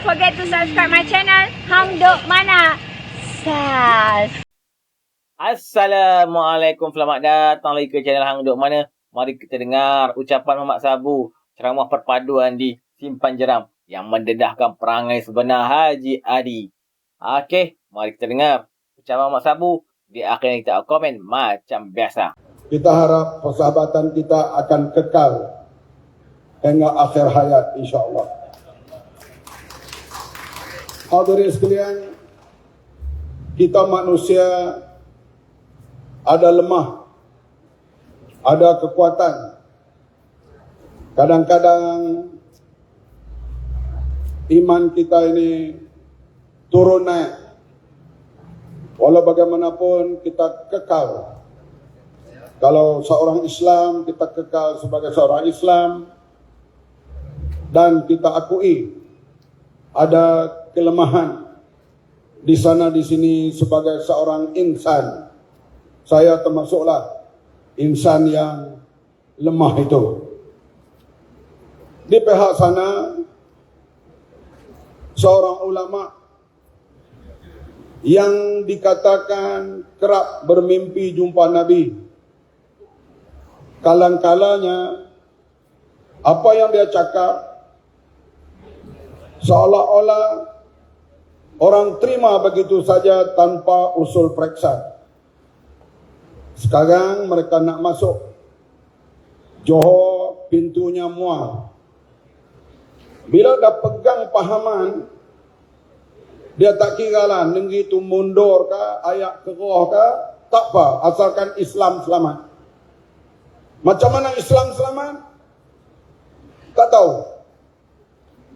forget to subscribe my channel Hang Duk Mana. Sas. Assalamualaikum, selamat datang lagi ke channel Hang Duk Mana. Mari kita dengar ucapan Muhammad Sabu, ceramah perpaduan di Simpan Jeram yang mendedahkan perangai sebenar Haji Adi. Okey, mari kita dengar ucapan Muhammad Sabu. Di akhirnya kita komen macam biasa. Kita harap persahabatan kita akan kekal hingga akhir hayat, insyaAllah. Hadirin sekalian, kita manusia ada lemah, ada kekuatan. Kadang-kadang iman kita ini turun naik. Walau bagaimanapun kita kekal. Kalau seorang Islam, kita kekal sebagai seorang Islam. Dan kita akui ada kelemahan di sana di sini sebagai seorang insan. Saya termasuklah insan yang lemah itu. Di pihak sana, seorang ulama yang dikatakan kerap bermimpi jumpa Nabi. Kalang-kalanya, apa yang dia cakap, seolah-olah orang terima begitu saja tanpa usul periksa. Sekarang mereka nak masuk Johor, pintunya muar. Bila dah pegang pahaman, dia tak kira lah negeri itu mundur ke, ayak keroh ke, tak apa, asalkan Islam selamat. Macam mana Islam selamat? Tak tahu.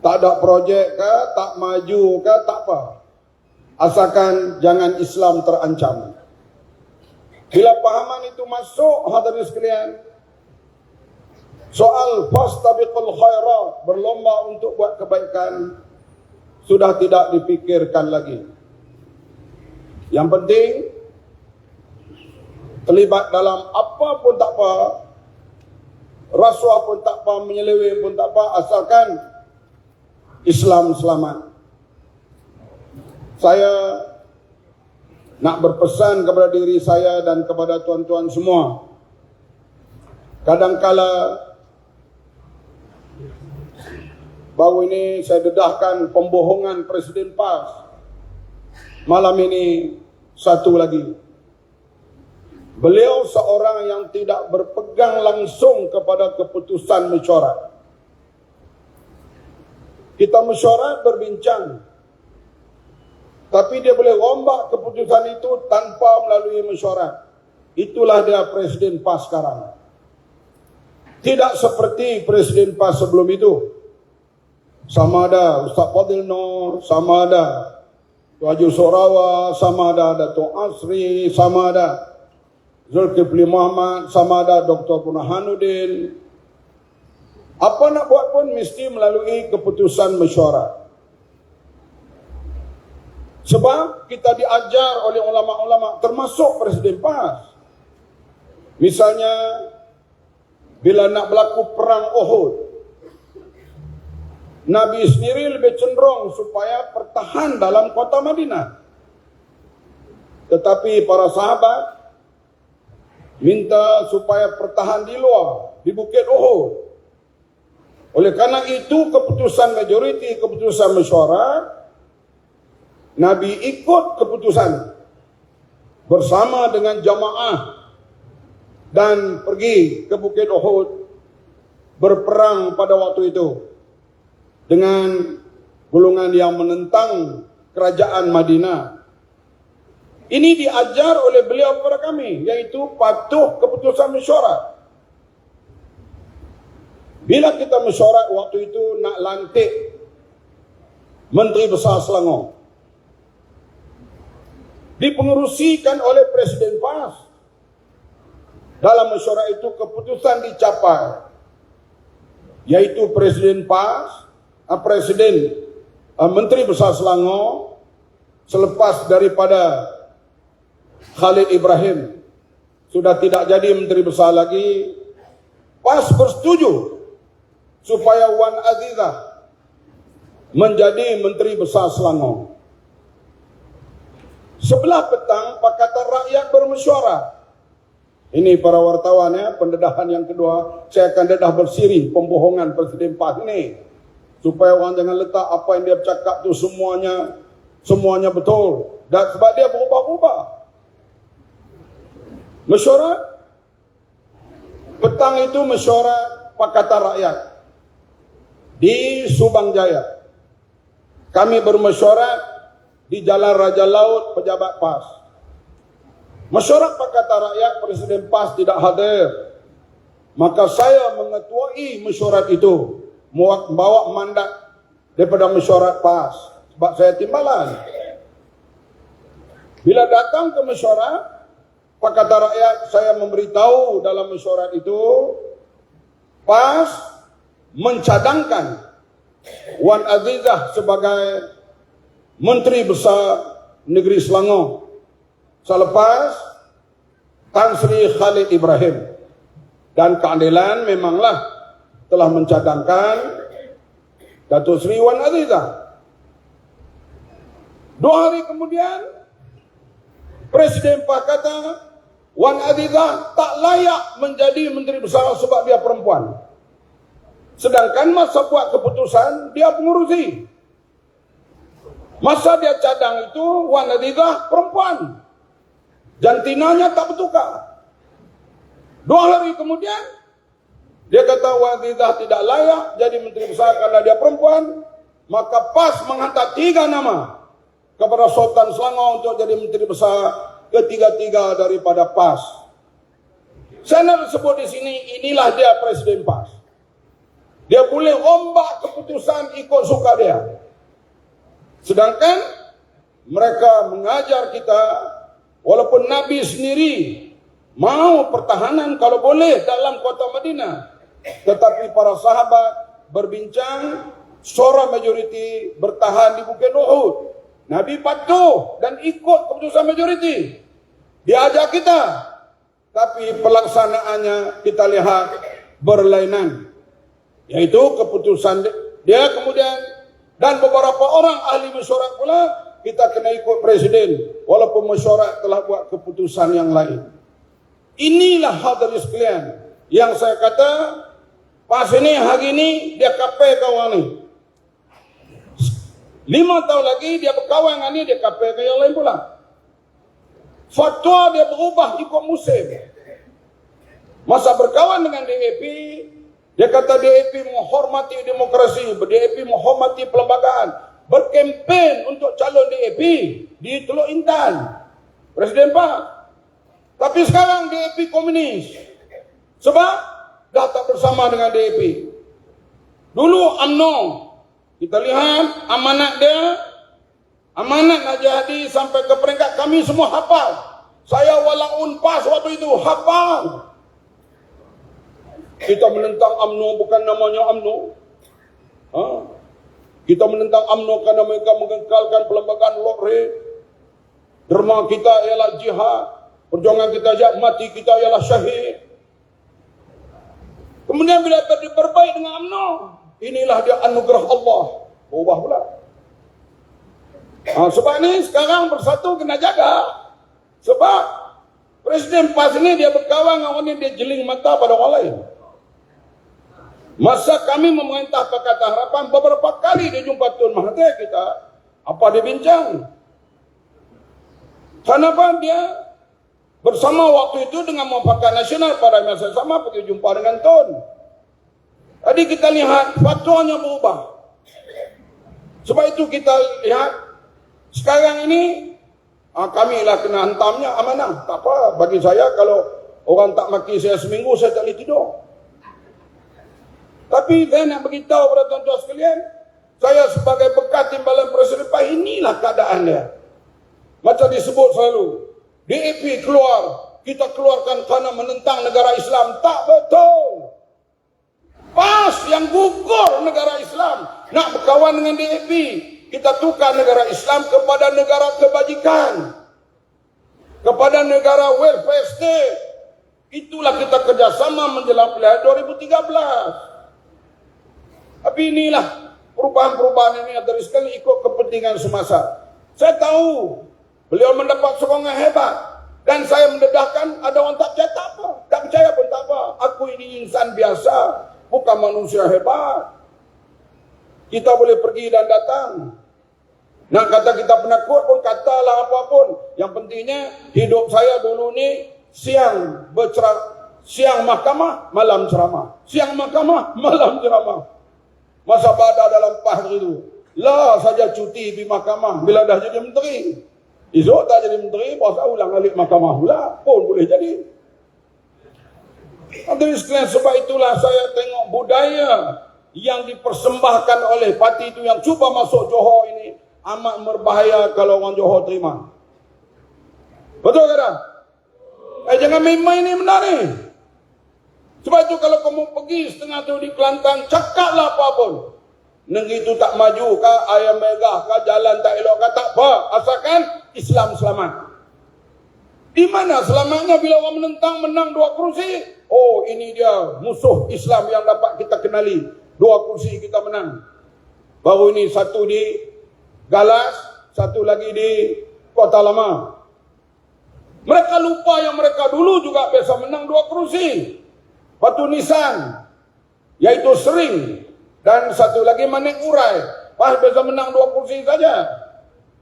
Tak ada projek ke, tak maju ke, tak apa. Asalkan jangan Islam terancam. Bila pahaman itu masuk, hadirin sekalian, soal fastabiqul khairat, berlomba untuk buat kebaikan, sudah tidak dipikirkan lagi. Yang penting, terlibat dalam apa pun tak apa, rasuah pun tak apa, menyeleweng pun tak apa, asalkan Islam selamat. Saya nak berpesan kepada diri saya dan kepada tuan-tuan semua. Kadangkala baru ini saya dedahkan pembohongan Presiden PAS. Malam ini satu lagi. Beliau seorang yang tidak berpegang langsung kepada keputusan mesyuarat. Kita mesyuarat berbincang, tapi dia boleh rombak keputusan itu tanpa melalui mesyuarat. Itulah dia Presiden PAS sekarang. Tidak seperti Presiden PAS sebelum itu. Sama ada Ustaz Fadil Nur, sama ada Tuan Haji Sorawa, sama ada Dato' Asri, sama ada Zulkifli Muhammad, sama ada Dr. Burhanuddin. Apa nak buat pun mesti melalui keputusan mesyuarat. Sebab kita diajar oleh ulama-ulama, termasuk Presiden PAS. Misalnya, bila nak berlaku perang Uhud, Nabi sendiri lebih cenderung supaya bertahan dalam kota Madinah. Tetapi para sahabat minta supaya bertahan di luar, di Bukit Uhud. Oleh karena itu, keputusan majoriti, keputusan mesyuarat, Nabi ikut keputusan bersama dengan jamaah dan pergi ke Bukit Uhud berperang pada waktu itu dengan golongan yang menentang kerajaan Madinah. Ini diajar oleh beliau kepada kami, yaitu patuh keputusan mesyuarat. Bila kita mesyuarat waktu itu nak lantik Menteri Besar Selangor, dipengerusikan oleh Presiden PAS. Dalam mesyuarat itu keputusan dicapai, yaitu Presiden PAS, Menteri Besar Selangor, selepas daripada Khalid Ibrahim sudah tidak jadi Menteri Besar lagi, PAS bersetuju supaya Wan Azizah menjadi Menteri Besar Selangor. Sebelah petang Pakatan Rakyat bermesyuarat. Ini para wartawan ya, pendedahan yang kedua. Saya akan dedah bersiri pembohongan Presiden PAS ini, supaya orang jangan letak apa yang dia cakap tu semuanya betul. Dan sebab dia berubah-ubah. Mesyuarat petang itu, mesyuarat Pakatan Rakyat di Subang Jaya. Kami bermesyuarat di Jalan Raja Laut, pejabat PAS. Mesyuarat Pakatan Rakyat, Presiden PAS tidak hadir. Maka saya mengetuai mesyuarat itu, membawa mandat daripada mesyuarat PAS, sebab saya timbalan. Bila datang ke mesyuarat Pakatan Rakyat, saya memberitahu dalam mesyuarat itu, PAS mencadangkan Wan Azizah sebagai Menteri Besar Negeri Selangor selepas Tan Sri Khalid Ibrahim. Dan keadilan memanglah telah mencadangkan Datuk Seri Wan Azizah. 2 hari kemudian Presiden PAS kata Wan Azizah tak layak menjadi Menteri Besar sebab dia perempuan. Sedangkan masa buat keputusan dia pengurusi. Masa dia cadang itu Wan Azizah perempuan. Jantinanya tak bertukar. 2 hari kemudian dia kata Wan Azizah tidak layak jadi Menteri Besar karena dia perempuan. Maka PAS menghantar 3 nama kepada Sultan Selangor untuk jadi Menteri Besar ketiga-tiga daripada PAS. Saya nak sebut di sini, inilah dia Presiden PAS. Dia boleh rombak keputusan ikut suka dia. Sedangkan mereka mengajar kita, walaupun Nabi sendiri mau pertahanan kalau boleh dalam kota Madinah, tetapi para sahabat berbincang, suara majoriti bertahan di Bukit Uhud. Nabi patuh dan ikut keputusan majoriti. Dia ajak kita, tapi pelaksanaannya kita lihat berlainan. Yaitu keputusan dia kemudian, dan beberapa orang ahli mesyuarat pula, kita kena ikut Presiden walaupun mesyuarat telah buat keputusan yang lain. Inilah hadirin sekalian yang saya kata, PAS ini hari ini dia kapal kawan ni. 5 tahun lagi dia berkawan dengan ni, dia kapal ke yang lain pula. Fatwa dia berubah ikut musim. Masa berkawan dengan DAP, dia kata DAP menghormati demokrasi, DAP menghormati perlembagaan, berkempen untuk calon DAP di Teluk Intan, Presiden PAS. Tapi sekarang DAP komunis, sebab dah tak bersama dengan DAP. Dulu UMNO, kita lihat amanat dia, amanat nak jadi sampai ke peringkat kami semua hafal. Saya walaupun PAS waktu itu hafal. Kita menentang UMNO bukan namanya UMNO. Kita menentang UMNO kerana mereka mengekalkan perlembagaan Lord. Derma kita ialah jihad. Perjuangan kita jihad, mati kita ialah syahid. Kemudian bila berbaik dengan UMNO, inilah dia anugerah Allah. Berubah pula. Sebab ni sekarang bersatu kena jaga. Sebab Presiden PAS ni dia berkawan dengan orang ni, dia jeling mata pada orang lain. Masa kami memerintah Pakatan Harapan, beberapa kali dia jumpa Tun Mahathir kita. Apa dia bincang? Kenapa dia bersama waktu itu dengan Muafakat Nasional pada masa sama pergi jumpa dengan Tun. Jadi kita lihat fatwanya berubah. Sebab itu kita lihat sekarang ini kami lah kena hantamnya amanah. Tak apa, bagi saya kalau orang tak maki saya seminggu, saya tak boleh tidur. Tapi saya nak beritahu kepada tuan-tuan sekalian, saya sebagai bekas timbalan Presiden PAS, inilah keadaan dia. Macam disebut selalu, DAP keluar, kita keluarkan kerana menentang negara Islam. Tak betul. PAS yang gugur negara Islam nak berkawan dengan DAP. Kita tukar negara Islam kepada negara kebajikan, kepada negara welfare state. Itulah kita kerjasama menjelang pilihan 2013. Tapi inilah perubahan-perubahan ini antara sekali ikut kepentingan semasa. Saya tahu beliau mendapat sokongan hebat dan saya mendedahkan ada orang tak percaya tak apa. Tak percaya pun tak apa. Aku ini insan biasa, bukan manusia hebat. Kita boleh pergi dan datang. Nak kata kita penakut pun katalah apapun. Yang pentingnya hidup saya dulu ni siang mahkamah, malam ceramah. Siang mahkamah, malam ceramah. Masa pada dalam PAH itu. Lah saja cuti di mahkamah bila dah jadi menteri. Esok tak jadi menteri, puasa ulang alik mahkamah pula. Pun boleh jadi. Sebab itulah saya tengok budaya yang dipersembahkan oleh parti itu yang cuba masuk Johor ini amat berbahaya kalau orang Johor terima. Betul ke tak? Jangan main-main ni benar ni. Sebab itu kalau kamu pergi setengah tu di Kelantan, cakaplah apa pun. Negeri itu tak maju kah, ayam megah kah, jalan tak elok kah, tak apa. Asalkan Islam selamat. Di mana selamatnya bila orang menentang menang 2 kerusi? Oh, ini dia musuh Islam yang dapat kita kenali. 2 kursi kita menang. Baru ini satu di Galas, satu lagi di Kota Lama. Mereka lupa yang mereka dulu juga biasa menang 2 kursi. Batu Nisan, yaitu Sering, dan satu lagi Manik Urai. Biasa menang 2 kursi saja.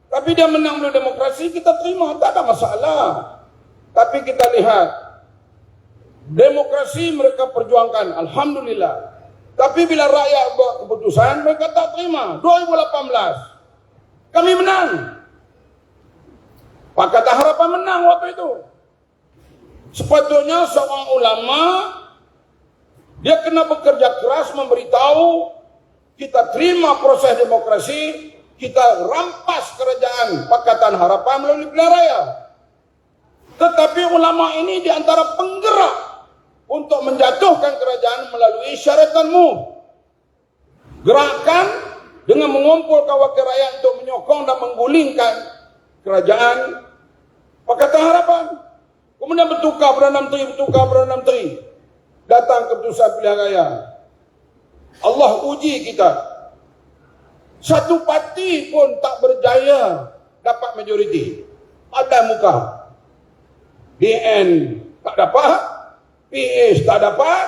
Tapi dia menang dulu demokrasi, kita terima, tak ada masalah. Tapi kita lihat, demokrasi mereka perjuangkan, Alhamdulillah. Tapi bila rakyat buat keputusan, mereka tak terima. 2018, kami menang. Pakatan Harapan menang waktu itu. Sepatutnya seorang ulama, dia kena bekerja keras memberitahu, kita terima proses demokrasi, kita rampas kerajaan Pakatan Harapan melalui pilihan raya. Tetapi ulama ini di antara penggerak untuk menjatuhkan kerajaan melalui syaratanmu. Gerakan dengan mengumpulkan wakil rakyat untuk menyokong dan menggulingkan kerajaan Pakatan Harapan. Kemudian bertukar Perdana Menteri. Datang keputusan pilihan raya. Allah uji kita. Satu parti pun tak berjaya dapat majoriti. Ada muka. DN tak dapat, PH tak dapat,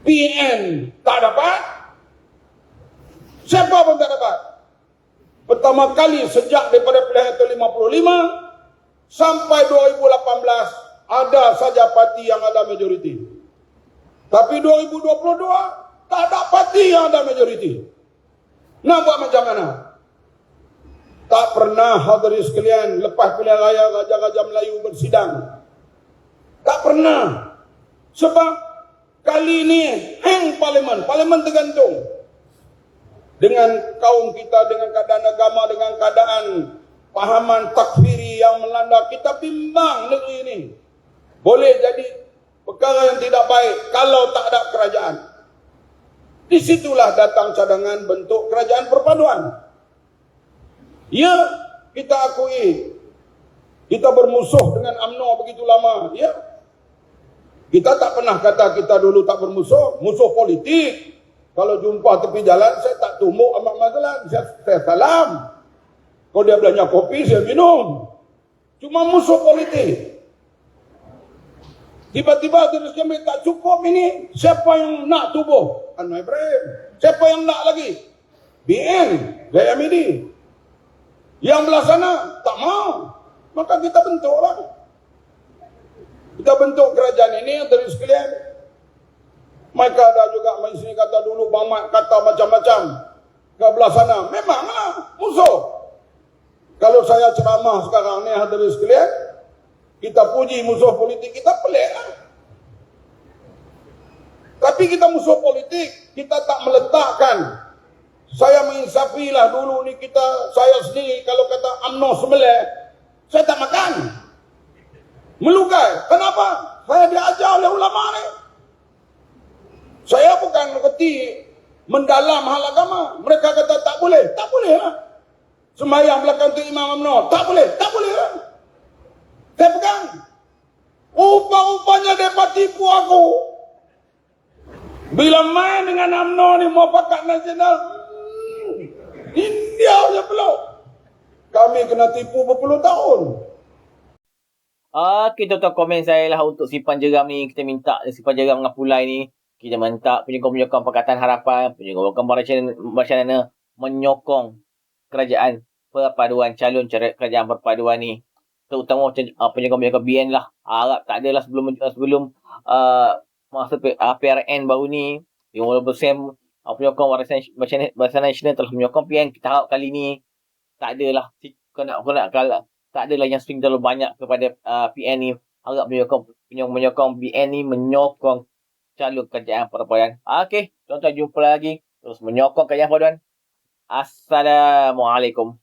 PN tak dapat, siapa pun tak dapat. Pertama kali sejak daripada pilihan ke-55 sampai 2018 ada saja parti yang ada majoriti. Tapi 2022 tak ada parti yang ada majoriti. Nak buat macam mana? Tak pernah hadirin sekalian lepas pilihan raya Raja-Raja Melayu bersidang. Tak pernah. Sebab kali ini hang parlimen tergantung. Dengan kaum kita, dengan keadaan agama, dengan keadaan pahaman takfiri yang melanda, kita bimbang negeri ini. Boleh jadi perkara yang tidak baik kalau tak ada kerajaan. Disitulah datang cadangan bentuk kerajaan perpaduan. Ya, kita akui. Kita bermusuh dengan UMNO begitu lama. Ya. Kita tak pernah kata kita dulu tak bermusuh. Musuh politik. Kalau jumpa tepi jalan, saya tak tumbuk amat masalah. Saya salam. Kalau dia belanja kopi, saya minum. Cuma musuh politik. Tiba-tiba terus kami tak cukup ini. Siapa yang nak tubuh? Anwar Ibrahim. Siapa yang nak lagi? BN. Gaya Midi. Yang belah sana tak mau. Maka kita bentuklah. Kita bentuk kerajaan ini antara sekalian. Mereka ada juga main sini kata dulu Bang Mat kata macam-macam. Ke belah sana memanglah musuh. Kalau saya ceramah sekarang ni antara sekalian, kita puji musuh politik, kita pelik lah. Tapi kita musuh politik, kita tak meletakkan. Saya menginsafilah dulu ni saya sendiri kalau kata UMNO sembelih, saya tak makan. Melukai. Kenapa? Saya diajar oleh ulama ni. Saya bukan reti mendalam hal agama. Mereka kata tak boleh. Tak boleh lah. Sembahyang belakang tu Imam UMNO. Tak boleh. Tak boleh lah. Saya pegang. Upah-upahnya mereka tipu aku. Bila main dengan UMNO ni Muafakat Nasional, India je peluk. Kami kena tipu berpuluh tahun. Okey, tuan-tuan, komen saya lah untuk simpan jeram ni. Kita minta simpan jeram dengan Pulai ni. Kita minta penyokong-penyokong Pakatan Harapan, penyokong Barisan menyokong kerajaan perpaduan, calon kerajaan perpaduan ni. Terutama penyokong-penyokong BN lah. Harap tak adalah sebelum masa PRN baru ni, 50% penyokong Barisan Nasional telah menyokong PN. Kita harap kali ni tak adalah tak adalah yang swing terlalu banyak kepada PN ni. Harap penyokong BN ni menyokong calon kerajaan perpaduan. Okey, tuan-tuan, jumpa lagi. Terus menyokong kerajaan perpaduan. Assalamualaikum.